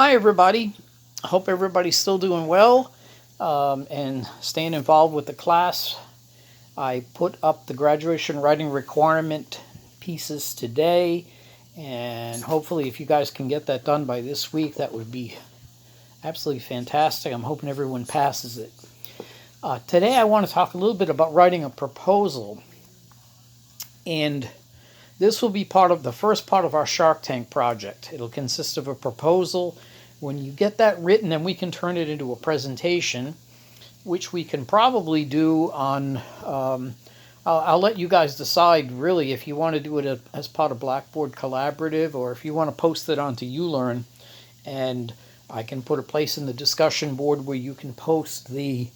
Hi, everybody. I hope everybody's still doing well and staying involved with the class. I put up the graduation writing requirement pieces today, and hopefully, if you guys can get that done by this week, that would be absolutely fantastic. I'm hoping everyone passes it. Today, I want to talk a little bit about writing a proposal, and this will be part of the first part of our Shark Tank project. It'll consist of a proposal. When you get that written, then we can turn it into a presentation, which we can probably do on. I'll let you guys decide really if you want to do it as part of Blackboard Collaborative or if you want to post it onto ULearn, and I can put a place in the discussion board where you can post the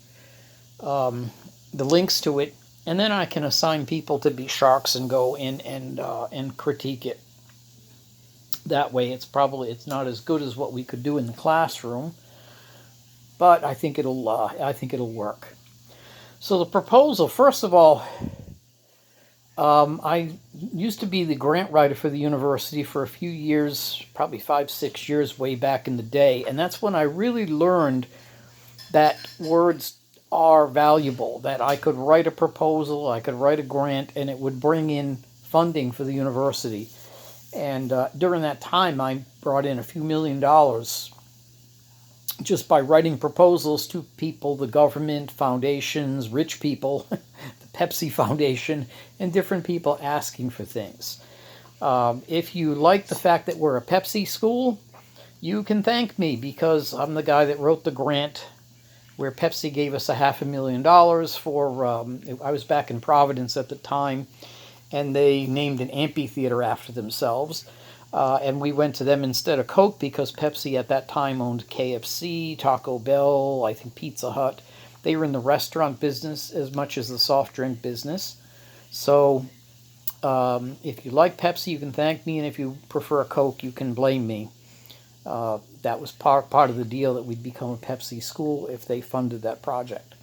links to it, and then I can assign people to be sharks and go in and critique it. That way, it's not as good as what we could do in the classroom, but I think it'll work. So the proposal, first of all, I used to be the grant writer for the university for a few years, probably 5-6 years, way back in the day, and that's when I really learned that words are valuable. That I could write a proposal, I could write a grant, and it would bring in funding for the university. And during that time, I brought in a few $1,000,000 just by writing proposals to people, the government, foundations, rich people, the Pepsi Foundation, and different people asking for things. If you like the fact that we're a Pepsi school, you can thank me because I'm the guy that wrote the grant where Pepsi gave us $500,000 for, I was back in Providence at the time, and they named an amphitheater after themselves. And we went to them instead of Coke because Pepsi at that time owned KFC, Taco Bell, I think Pizza Hut. They were in the restaurant business as much as the soft drink business. So if you like Pepsi, you can thank me, and if you prefer Coke, you can blame me. That was part of the deal that we'd become a Pepsi school if they funded that project.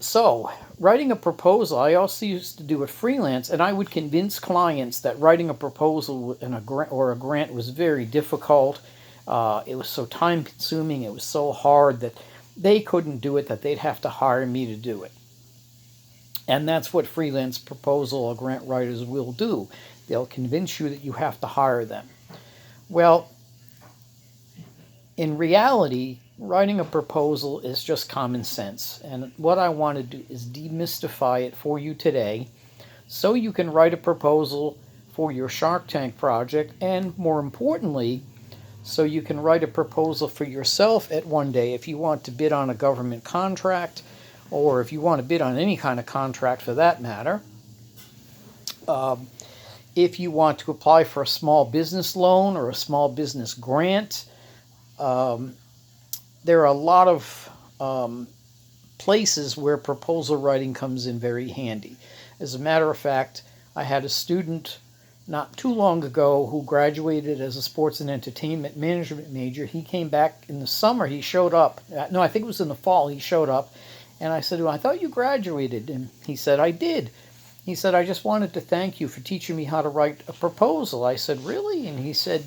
So, writing a proposal, I also used to do it freelance, and I would convince clients that writing a proposal in a grant was very difficult. It was so time-consuming, it was so hard that they couldn't do it, that they'd have to hire me to do it. And that's what freelance proposal or grant writers will do. They'll convince you that you have to hire them. Well, in reality, writing a proposal is just common sense. And what I want to do is demystify it for you today so you can write a proposal for your Shark Tank project, and more importantly, so you can write a proposal for yourself at one day if you want to bid on a government contract, or if you want to bid on any kind of contract for that matter. If you want to apply for a small business loan or a small business grant, there are a lot of places where proposal writing comes in very handy. As a matter of fact, I had a student not too long ago who graduated as a sports and entertainment management major. He came back in the summer. He showed up. No, I think it was in the fall. He showed up. And I said, well, I thought you graduated. And he said, I did. He said, I just wanted to thank you for teaching me how to write a proposal. I said, really? And he said,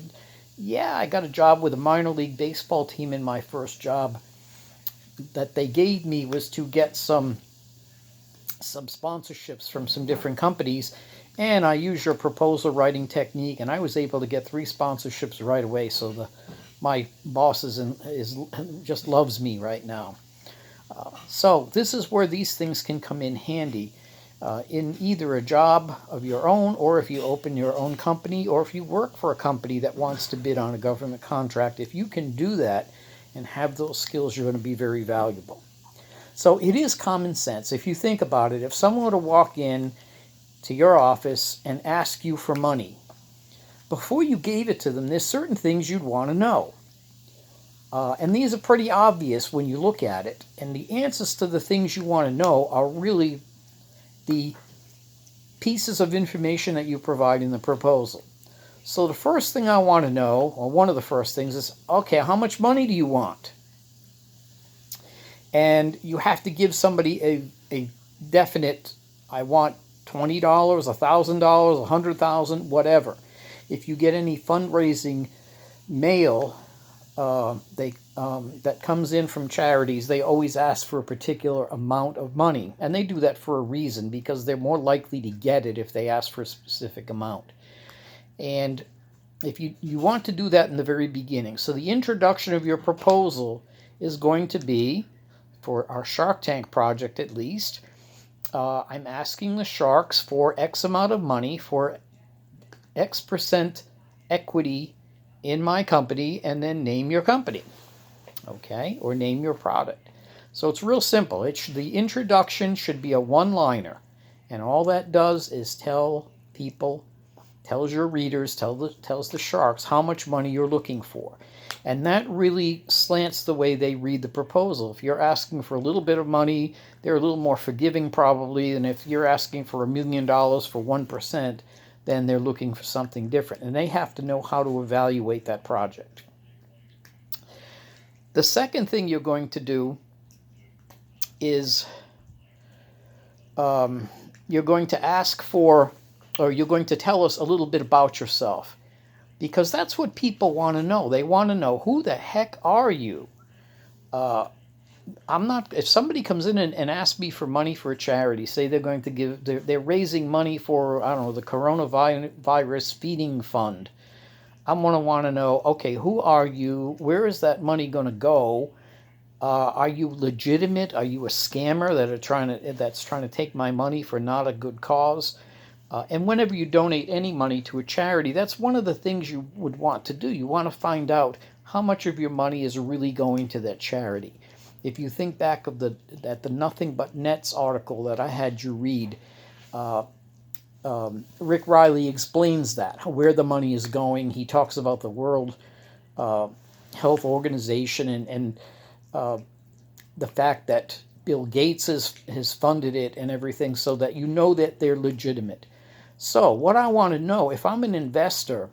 yeah, I got a job with a minor league baseball team, and my first job that they gave me was to get some sponsorships from some different companies, and I used your proposal writing technique, and I was able to get 3 sponsorships right away. So my boss is just loves me right now. So this is where these things can come in handy. In either a job of your own, or if you open your own company, or if you work for a company that wants to bid on a government contract. If you can do that and have those skills, you're going to be very valuable. So it is common sense. If you think about it, if someone were to walk in to your office and ask you for money, before you gave it to them, there's certain things you'd want to know. And these are pretty obvious when you look at it. And the answers to the things you want to know are really the pieces of information that you provide in the proposal. So the first thing I want to know, or one of the first things, is, okay, how much money do you want? And you have to give somebody a definite, I want $20, $1,000, $100,000, whatever. If you get any fundraising mail that comes in from charities, they always ask for a particular amount of money. And they do that for a reason, because they're more likely to get it if they ask for a specific amount. And if you want to do that in the very beginning. So the introduction of your proposal is going to be, for our Shark Tank project at least, I'm asking the sharks for X amount of money for X% equity in my company, and then name your company, okay, or name your product. So it's real simple. The introduction should be a one-liner, and all that does is tells your readers, tells the sharks how much money you're looking for. And that really slants the way they read the proposal. If you're asking for a little bit of money, they're a little more forgiving probably than if you're asking for $1 million for 1%, then they're looking for something different. And they have to know how to evaluate that project. The second thing you're going to do is you're going to ask for, or you're going to tell us a little bit about yourself. Because that's what people want to know. They want to know, who the heck are you? If somebody comes in and asks me for money for a charity, say they're raising money for, I don't know, the coronavirus feeding fund. I'm going to want to know, okay, who are you? Where is that money going to go? Are you legitimate? Are you a scammer that's trying to take my money for not a good cause? And whenever you donate any money to a charity, that's one of the things you would want to do. You want to find out how much of your money is really going to that charity. If you think back of the Nothing But Nets article that I had you read, Rick Riley explains that, where the money is going. He talks about the World Health Organization and the fact that Bill Gates has funded it and everything, so that you know that they're legitimate. So what I want to know, if I'm an investor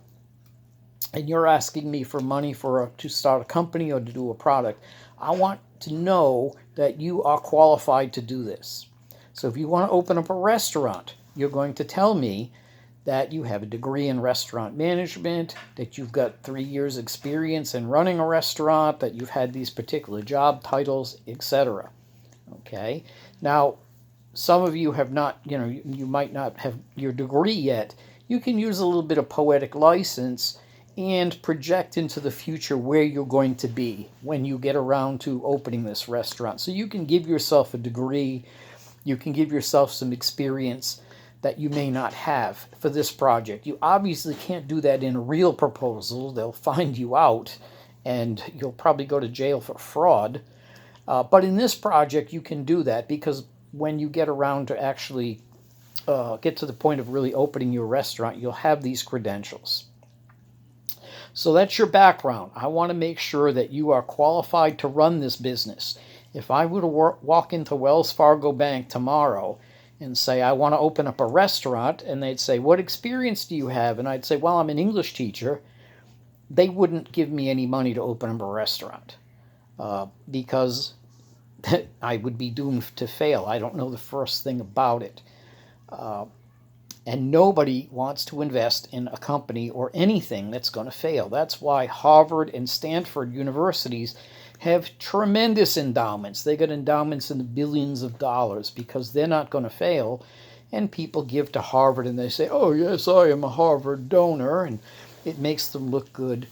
and you're asking me for money to start a company or to do a product, I want to know that you are qualified to do this. So if you want to open up a restaurant, you're going to tell me that you have a degree in restaurant management, that you've got 3 years experience in running a restaurant, that you've had these particular job titles, etc. Okay? Now, some of you have not, you might not have your degree yet. You can use a little bit of poetic license and project into the future where you're going to be when you get around to opening this restaurant. So you can give yourself a degree, you can give yourself some experience that you may not have for this project. You obviously can't do that in a real proposal. They'll find you out and you'll probably go to jail for fraud. But in this project, you can do that, because when you get around to actually get to the point of really opening your restaurant, you'll have these credentials. So that's your background. I want to make sure that you are qualified to run this business. If I were to walk into Wells Fargo Bank tomorrow and say, I want to open up a restaurant, and they'd say, what experience do you have? And I'd say, well, I'm an English teacher. They wouldn't give me any money to open up a restaurant because I would be doomed to fail. I don't know the first thing about it. And nobody wants to invest in a company or anything that's going to fail. That's why Harvard and Stanford universities have tremendous endowments. They got endowments in the billions of dollars because they're not going to fail. And people give to Harvard and they say, oh, yes, I am a Harvard donor. And it makes them look good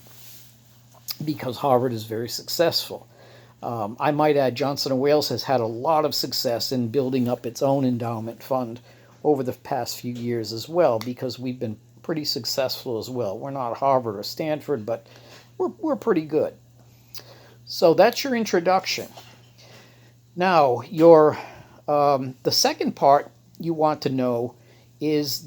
because Harvard is very successful. I might add, Johnson & Wales has had a lot of success in building up its own endowment fund over the past few years as well, because we've been pretty successful as well. We're not Harvard or Stanford, but we're pretty good. So that's your introduction. Now, the second part you want to know is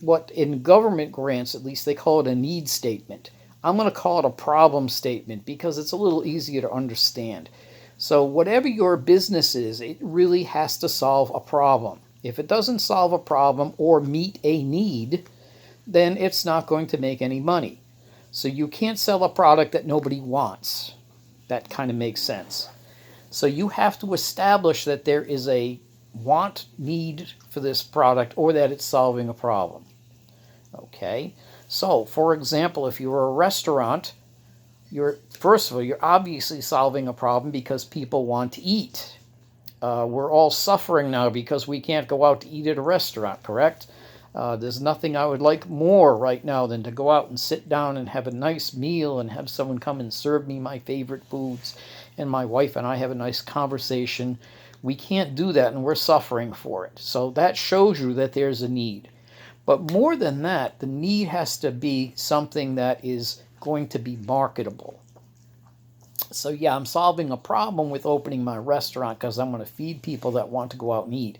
what in government grants, at least, they call it a need statement. I'm going to call it a problem statement because it's a little easier to understand. So whatever your business is, it really has to solve a problem. If it doesn't solve a problem or meet a need, then it's not going to make any money. So you can't sell a product that nobody wants. That kind of makes sense. So you have to establish that there is a need for this product, or that it's solving a problem. Okay? So, for example, if you're a restaurant, First of all, you're obviously solving a problem because people want to eat. We're all suffering now because we can't go out to eat at a restaurant, correct? There's nothing I would like more right now than to go out and sit down and have a nice meal and have someone come and serve me my favorite foods, and my wife and I have a nice conversation. We can't do that, and we're suffering for it. So that shows you that there's a need. But more than that, the need has to be something that is going to be marketable. So yeah, I'm solving a problem with opening my restaurant because I'm going to feed people that want to go out and eat.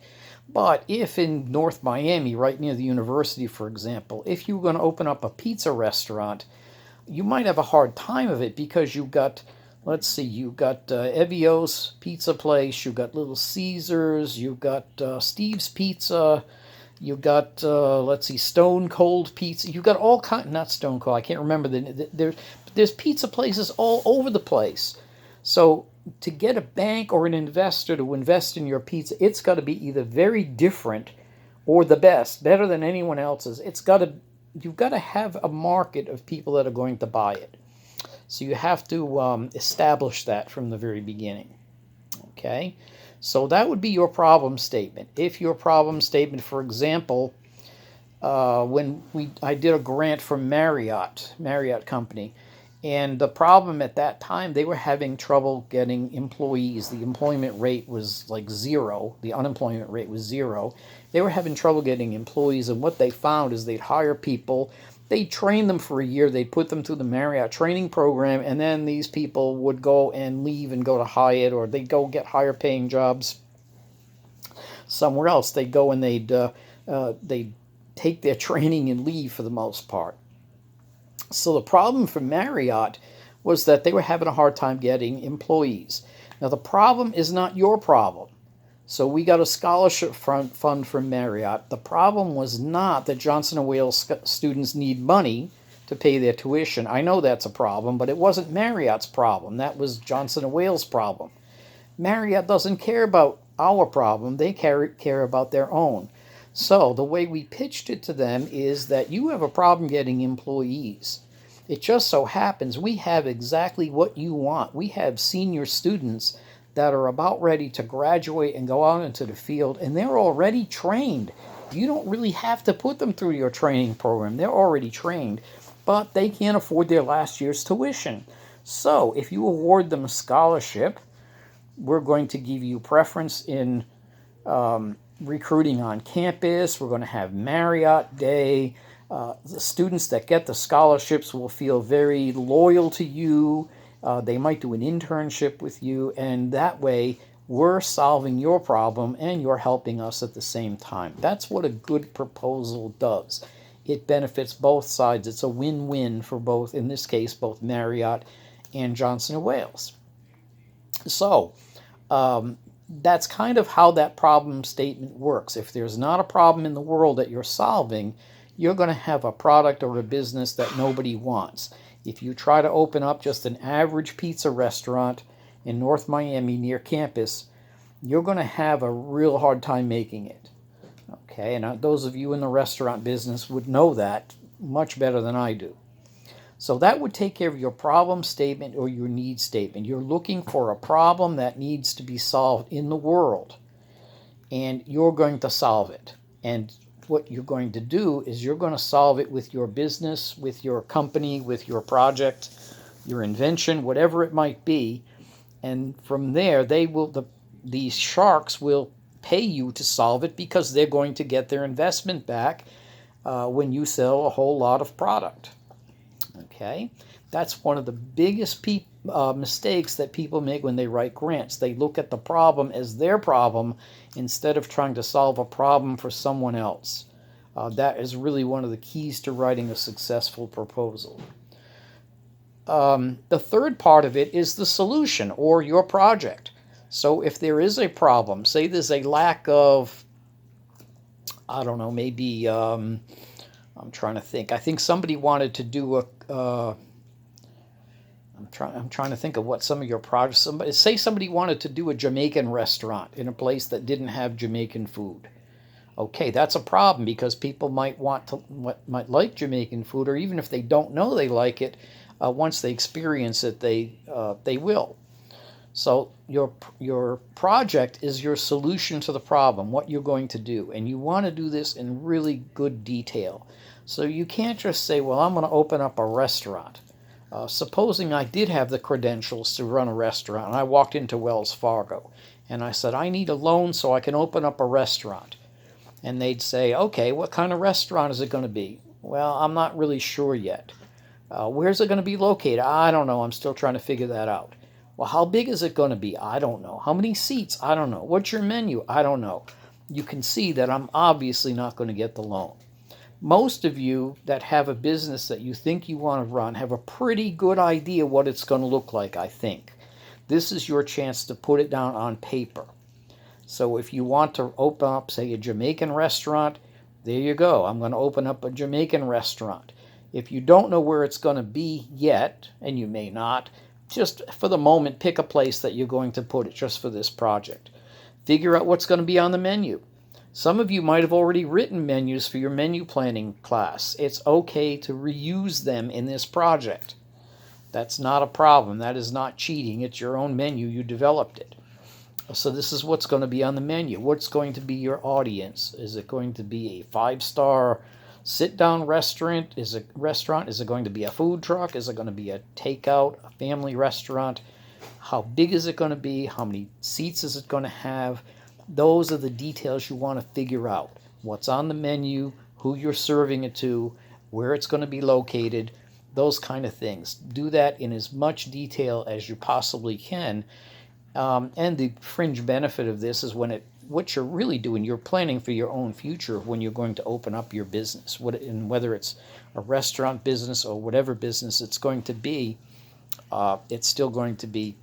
But if in North Miami, right near the university, for example, if you were going to open up a pizza restaurant, you might have a hard time of it because you've got, let's see, you've got Evio's Pizza Place, you've got Little Caesars, you've got Steve's Pizza, you've got, let's see, Stone Cold Pizza. You've got all kinds, not Stone Cold, I can't remember. There's pizza places all over the place. So to get a bank or an investor to invest in your pizza, it's got to be either very different or the best, better than anyone else's. You've got to have a market of people that are going to buy it. So you have to establish that from the very beginning. Okay? So that would be your problem statement. If your problem statement, for example, when I did a grant for Marriott Company, and the problem at that time, they were having trouble getting employees. The employment rate was like zero. The unemployment rate was zero. They were having trouble getting employees, and what they found is they'd hire people, they'd train them for a year, they'd put them through the Marriott training program, and then these people would go and leave and go to Hyatt, or they'd go get higher paying jobs somewhere else. They'd go and they'd take their training and leave for the most part. So the problem for Marriott was that they were having a hard time getting employees. Now the problem is not your problem. So we got a scholarship fund from Marriott. The problem was not that Johnson & Wales students need money to pay their tuition. I know that's a problem, but it wasn't Marriott's problem. That was Johnson & Wales' problem. Marriott doesn't care about our problem. They care about their own. So the way we pitched it to them is that you have a problem getting employees. It just so happens we have exactly what you want. We have senior students that are about ready to graduate and go out into the field, and they're already trained. You don't really have to put them through your training program. They're already trained, but they can't afford their last year's tuition. So if you award them a scholarship, we're going to give you preference in recruiting on campus. We're going to have Marriott Day. The students that get the scholarships will feel very loyal to you. They might do an internship with you, and that way we're solving your problem and you're helping us at the same time. That's what a good proposal does. It benefits both sides. It's a win-win for both, in this case, both Marriott and Johnson & Wales. So that's kind of how that problem statement works. If there's not a problem in the world that you're solving, you're going to have a product or a business that nobody wants. If you try to open up just an average pizza restaurant in North Miami near campus, you're going to have a real hard time making it. Okay, and those of you in the restaurant business would know that much better than I do. So that would take care of your problem statement or your need statement. You're looking for a problem that needs to be solved in the world, and you're going to solve it. And what you're going to do is you're going to solve it with your business, with your company, with your project, your invention, whatever it might be. And from there, these sharks will pay you to solve it because they're going to get their investment back when you sell a whole lot of product. Okay, that's one of the biggest mistakes that people make when they write grants. They look at the problem as their problem instead of trying to solve a problem for someone else. That is really one of the keys to writing a successful proposal. The third part of it is the solution or your project. So if there is a problem, say there's a lack of, I don't know, maybe I'm trying to think. I think somebody wanted to do I'm trying to think of what some of your projects. Say somebody wanted to do a Jamaican restaurant in a place that didn't have Jamaican food. Okay, that's a problem because people might like Jamaican food, or even if they don't know they like it, Once they experience it, they will. So your project is your solution to the problem, what you're going to do, and you want to do this in really good detail. So you can't just say, well, I'm going to open up a restaurant. Supposing I did have the credentials to run a restaurant, and I walked into Wells Fargo, and I said, I need a loan so I can open up a restaurant. And they'd say, okay, what kind of restaurant is it going to be? Well, I'm not really sure yet. Where's it going to be located? I don't know. I'm still trying to figure that out. Well, how big is it going to be? I don't know. How many seats? I don't know. What's your menu? I don't know. You can see that I'm obviously not going to get the loan. Most of you that have a business that you think you want to run have a pretty good idea what it's going to look like, I think. This is your chance to put it down on paper. So if you want to open up, say, a Jamaican restaurant, there you go. I'm going to open up a Jamaican restaurant. If you don't know where it's going to be yet, and you may not, just for the moment, pick a place that you're going to put it just for this project. Figure out what's going to be on the menu. Some of you might have already written menus for your menu planning class. It's okay to reuse them in this project. That's not a problem. That is not cheating. It's your own menu. You developed it. So this is what's going to be on the menu. What's going to be your audience? Is it going to be a 5-star sit-down restaurant? Is it going to be a food truck? Is it going to be a takeout, a family restaurant? How big is it going to be? How many seats is it going to have? Those are the details you want to figure out. What's on the menu, who you're serving it to, where it's going to be located, those kind of things. Do that in as much detail as you possibly can. And the fringe benefit of this is what you're really doing, you're planning for your own future when you're going to open up your business. Whether it's a restaurant business or whatever business it's going to be, it's still going to be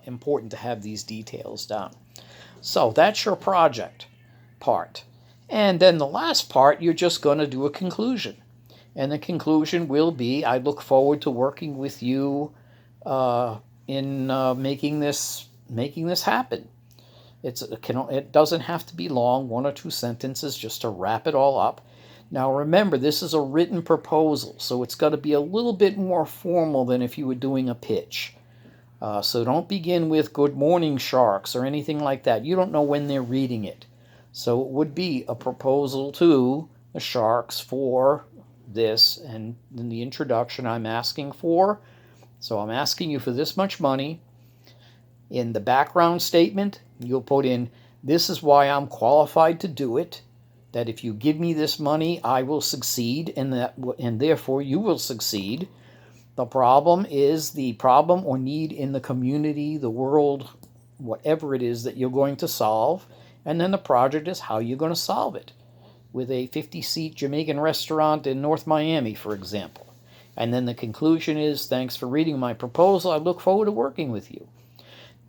important to have these details down. So that's your project part. And then the last part, you're just going to do a conclusion. And the conclusion will be, I look forward to working with you in making this happen. It doesn't have to be long, 1 or 2 sentences just to wrap it all up. Now remember, this is a written proposal, so it's got to be a little bit more formal than if you were doing a pitch. So don't begin with "Good morning, sharks" or anything like that. You don't know when they're reading it. So it would be a proposal to the sharks for this, and in the introduction I'm asking for. So I'm asking you for this much money. In the background statement, you'll put in, this is why I'm qualified to do it, that if you give me this money, I will succeed, and therefore you will succeed. The problem is the problem or need in the community, the world, whatever it is that you're going to solve. And then the project is how you're going to solve it. With a 50-seat Jamaican restaurant in North Miami, for example. And then the conclusion is, thanks for reading my proposal. I look forward to working with you.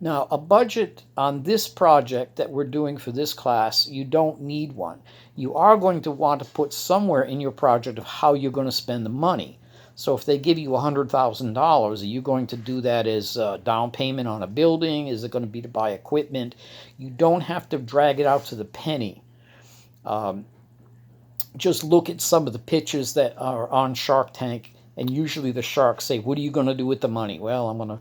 Now, a budget on this project that we're doing for this class, you don't need one. You are going to want to put somewhere in your project of how you're going to spend the money. So if they give you $100,000, are you going to do that as a down payment on a building? Is it going to be to buy equipment? You don't have to drag it out to the penny. Just look at some of the pitches that are on Shark Tank, and usually the sharks say, what are you going to do with the money? Well, I'm going to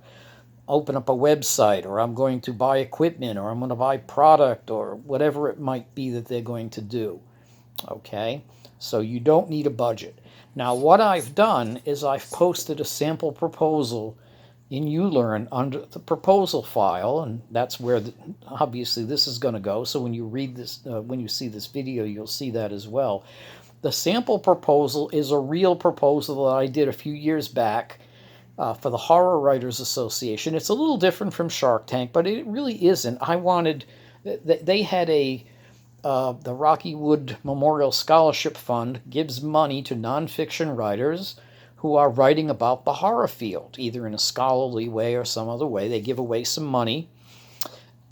open up a website, or I'm going to buy equipment, or I'm going to buy product, or whatever it might be that they're going to do. Okay? So you don't need a budget. Now, what I've done is I've posted a sample proposal in ULearn under the proposal file, and that's where obviously this is going to go. So when you read this, when you see this video, you'll see that as well. The sample proposal is a real proposal that I did a few years back for the Horror Writers Association. It's a little different from Shark Tank, but it really isn't. They had the Rocky Wood Memorial Scholarship Fund gives money to nonfiction writers who are writing about the horror field, either in a scholarly way or some other way. They give away some money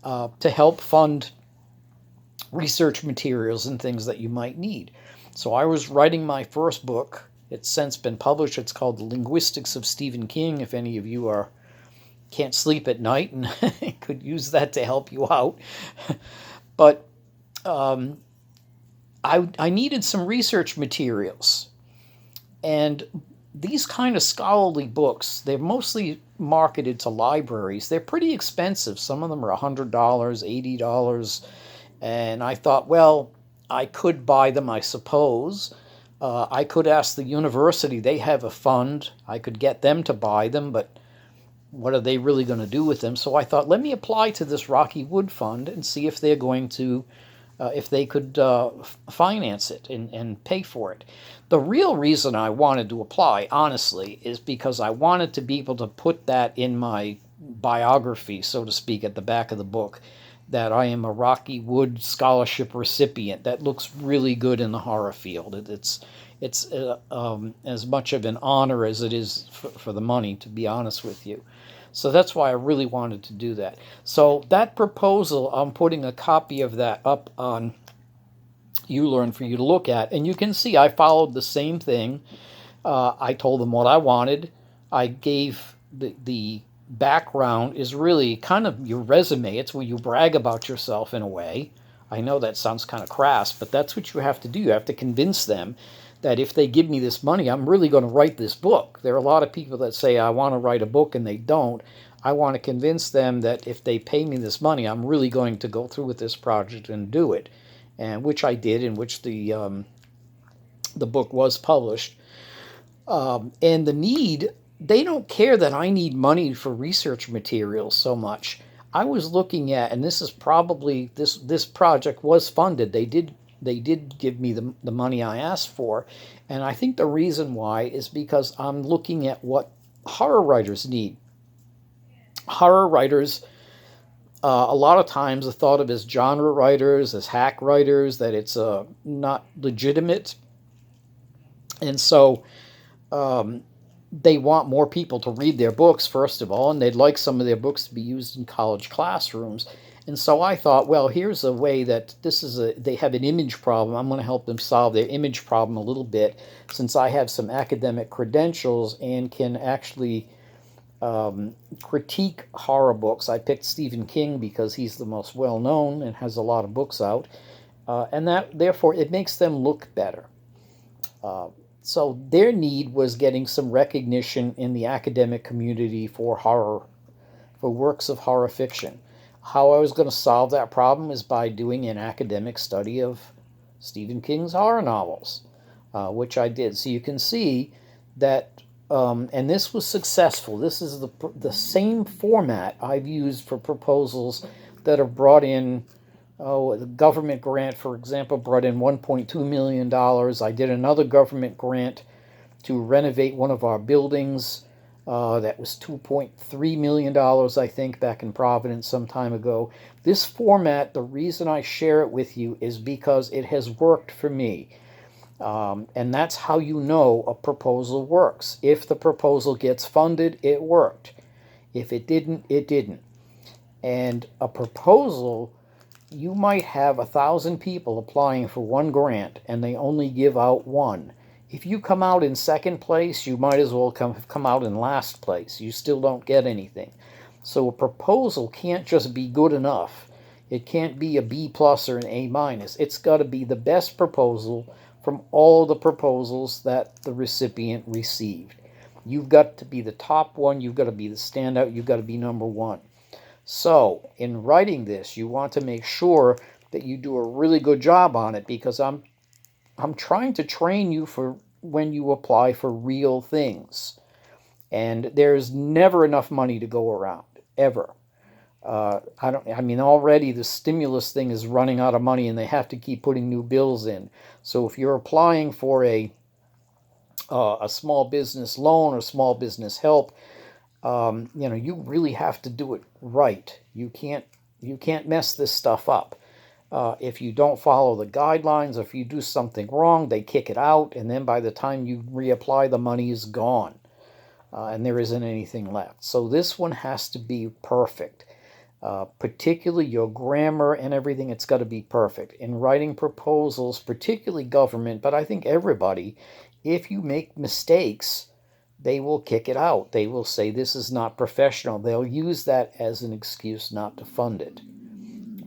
to help fund research materials and things that you might need. So I was writing my first book. It's since been published. It's called The Linguistics of Stephen King, if any of you can't sleep at night and could use that to help you out. But I needed some research materials. And these kind of scholarly books, they're mostly marketed to libraries. They're pretty expensive. Some of them are $100, $80. And I thought, well, I could buy them, I suppose. I could ask the university, they have a fund. I could get them to buy them, but what are they really going to do with them? So I thought, let me apply to this Rocky Wood Fund and see if they're going to, if they could finance it and pay for it. The real reason I wanted to apply, honestly, is because I wanted to be able to put that in my biography, so to speak, at the back of the book, that I am a Rocky Wood Scholarship recipient. That looks really good in the horror field. It's as much of an honor as it is for the money, to be honest with you. So that's why I really wanted to do that. So that proposal, I'm putting a copy of that up on ULearn for you to look at. And you can see I followed the same thing. I told them what I wanted. I gave the background is really kind of your resume. It's where you brag about yourself in a way. I know that sounds kind of crass, but that's what you have to do. You have to convince them that if they give me this money, I'm really going to write this book. There are a lot of people that say, I want to write a book, and they don't. I want to convince them that if they pay me this money, I'm really going to go through with this project and do it, and which I did, in which the book was published. And the need, they don't care that I need money for research materials so much. I was looking at, and this is probably, this project was funded. They did give me the money I asked for. And I think the reason why is because I'm looking at what horror writers need. Horror writers, a lot of times, are thought of as genre writers, as hack writers, that it's not legitimate. And so they want more people to read their books, first of all, and they'd like some of their books to be used in college classrooms. And so I thought, well, here's a way that they have an image problem. I'm going to help them solve their image problem a little bit, since I have some academic credentials and can actually critique horror books. I picked Stephen King because he's the most well-known and has a lot of books out. And that, therefore, it makes them look better. So their need was getting some recognition in the academic community for horror, for works of horror fiction. How I was going to solve that problem is by doing an academic study of Stephen King's horror novels, which I did. So you can see that, and this was successful. This is the same format I've used for proposals that are brought in. Oh, the government grant, for example, brought in $1.2 million. I did another government grant to renovate one of our buildings. That was $2.3 million, I think, back in Providence some time ago. This format, the reason I share it with you is because it has worked for me. And that's how you know a proposal works. If the proposal gets funded, it worked. If it didn't, it didn't. And a proposal, you might have 1,000 people applying for one grant, and they only give out one. If you come out in second place, you might as well come out in last place. You still don't get anything. So a proposal can't just be good enough. It can't be a B plus or an A minus. It's got to be the best proposal from all the proposals that the recipient received. You've got to be the top one. You've got to be the standout. You've got to be number one. So in writing this, you want to make sure that you do a really good job on it, because I'm trying to train you for when you apply for real things. And there's never enough money to go around, ever. Already the stimulus thing is running out of money, and they have to keep putting new bills in. So if you're applying for a small business loan or small business help, you really have to do it right. You can't mess this stuff up. If you don't follow the guidelines, if you do something wrong, they kick it out, and then by the time you reapply, the money is gone, and there isn't anything left. So this one has to be perfect. Particularly your grammar and everything, it's got to be perfect. In writing proposals, particularly government, but I think everybody, if you make mistakes, they will kick it out. They will say this is not professional. They'll use that as an excuse not to fund it.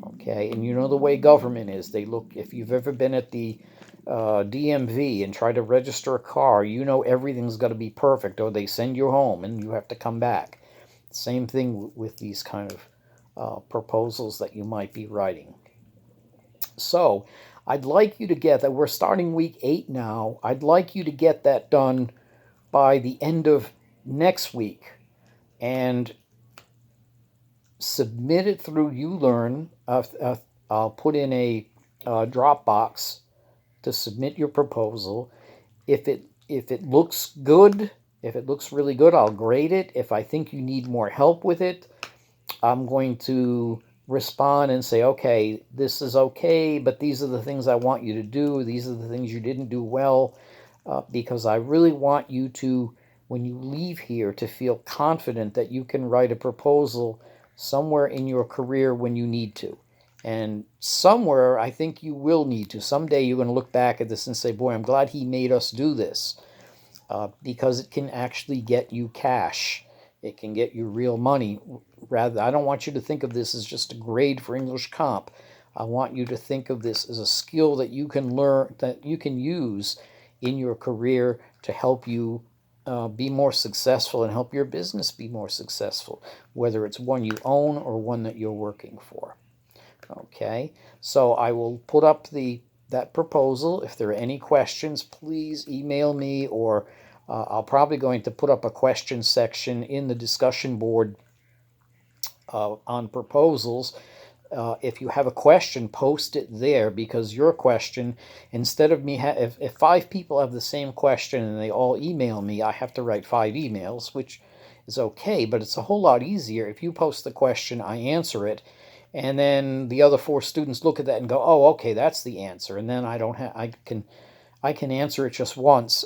Okay, and you know the way government is. They look, if you've ever been at the DMV and try to register a car, you know everything's got to be perfect, or they send you home and you have to come back. Same thing with these kind of proposals that you might be writing. So I'd like you to get that. We're starting week 8 now. I'd like you to get that done by the end of next week and submit it through ULearn. I'll put in a Dropbox to submit your proposal. If it looks good, if it looks really good, I'll grade it. If I think you need more help with it, I'm going to respond and say, okay, this is okay, but these are the things I want you to do. These are the things you didn't do well, because I really want you to, when you leave here, to feel confident that you can write a proposal somewhere in your career when you need to. And somewhere, I think you will need to. Someday you're going to look back at this and say, boy, I'm glad he made us do this, because it can actually get you cash. It can get you real money. Rather, I don't want you to think of this as just a grade for English Comp. I want you to think of this as a skill that you can learn, that you can use in your career to help you be more successful and help your business be more successful, whether it's one you own or one that you're working for. Okay, so I will put up that proposal. If there are any questions, please email me, or I'll probably going to put up a question section in the discussion board on proposals. If you have a question, post it there, because your question, instead of me, if 5 people have the same question and they all email me, I have to write 5 emails, which is okay, but it's a whole lot easier if you post the question, I answer it, and then the other 4 students look at that and go, oh, okay, that's the answer, and then I can answer it just once,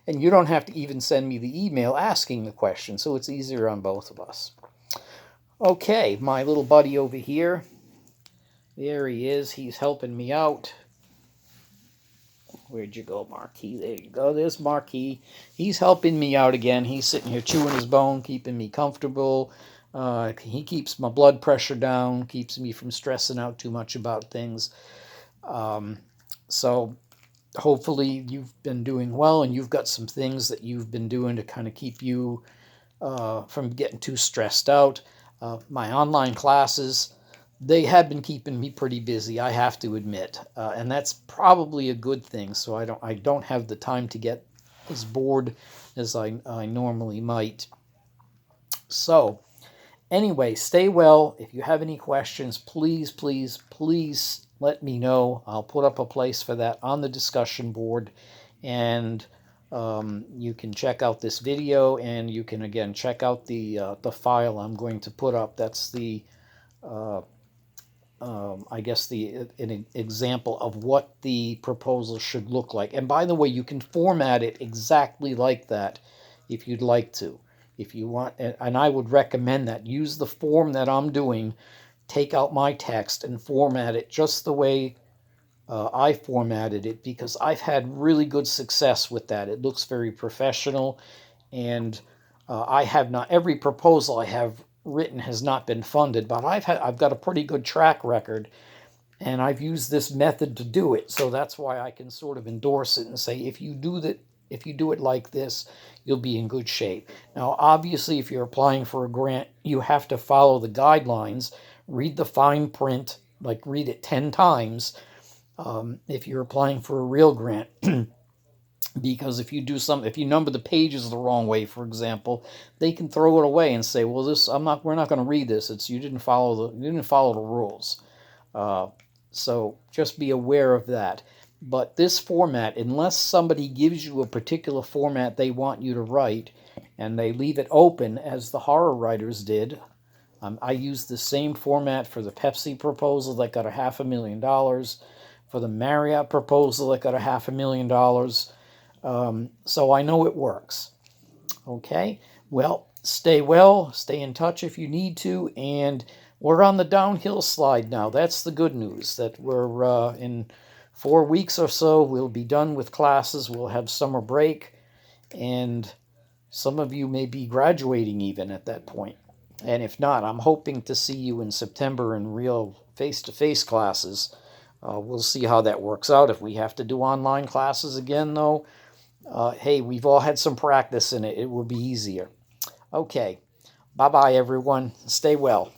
and you don't have to even send me the email asking the question, so it's easier on both of us. Okay, my little buddy over here, there he is. He's helping me out. Where'd you go, Marquis? There you go. There's Marquis. He's helping me out again. He's sitting here chewing his bone, keeping me comfortable. He keeps my blood pressure down, keeps me from stressing out too much about things. So hopefully you've been doing well, and you've got some things that you've been doing to kind of keep you from getting too stressed out. My online classes, they have been keeping me pretty busy, I have to admit, and that's probably a good thing. So I don't have the time to get as bored as I normally might. So anyway, stay well. If you have any questions, please, please, please let me know. I'll put up a place for that on the discussion board, and you can check out this video, and you can again check out the file I'm going to put up. That's the I guess an example of what the proposal should look like. And by the way, you can format it exactly like that if you'd like to. If you want, and I would recommend that. Use the form that I'm doing, take out my text and format it just the way I formatted it, because I've had really good success with that. It looks very professional, and I have not, every proposal I have written has not been funded, but I've got a pretty good track record, and I've used this method to do it. So that's why I can sort of endorse it and say, if you do it like this, you'll be in good shape. Now, obviously, if you're applying for a grant, you have to follow the guidelines, read the fine print, like read it 10 times if you're applying for a real grant. Because if you number the pages the wrong way, for example, they can throw it away and say, well, we're not going to read this. You didn't follow the rules. So just be aware of that. But this format, unless somebody gives you a particular format they want you to write, and they leave it open, as the horror writers did. I used the same format for the Pepsi proposal that got $500,000, for the Marriott proposal that got $500,000. So I know it works. Okay, well, stay in touch if you need to, and we're on the downhill slide now. That's the good news, that we're in 4 weeks or so, we'll be done with classes. We'll have summer break, and some of you may be graduating even at that point. And if not, I'm hoping to see you in September in real face-to-face classes. We'll see how that works out. If we have to do online classes again, though, hey, we've all had some practice in it. It will be easier. Okay. Bye-bye, everyone. Stay well.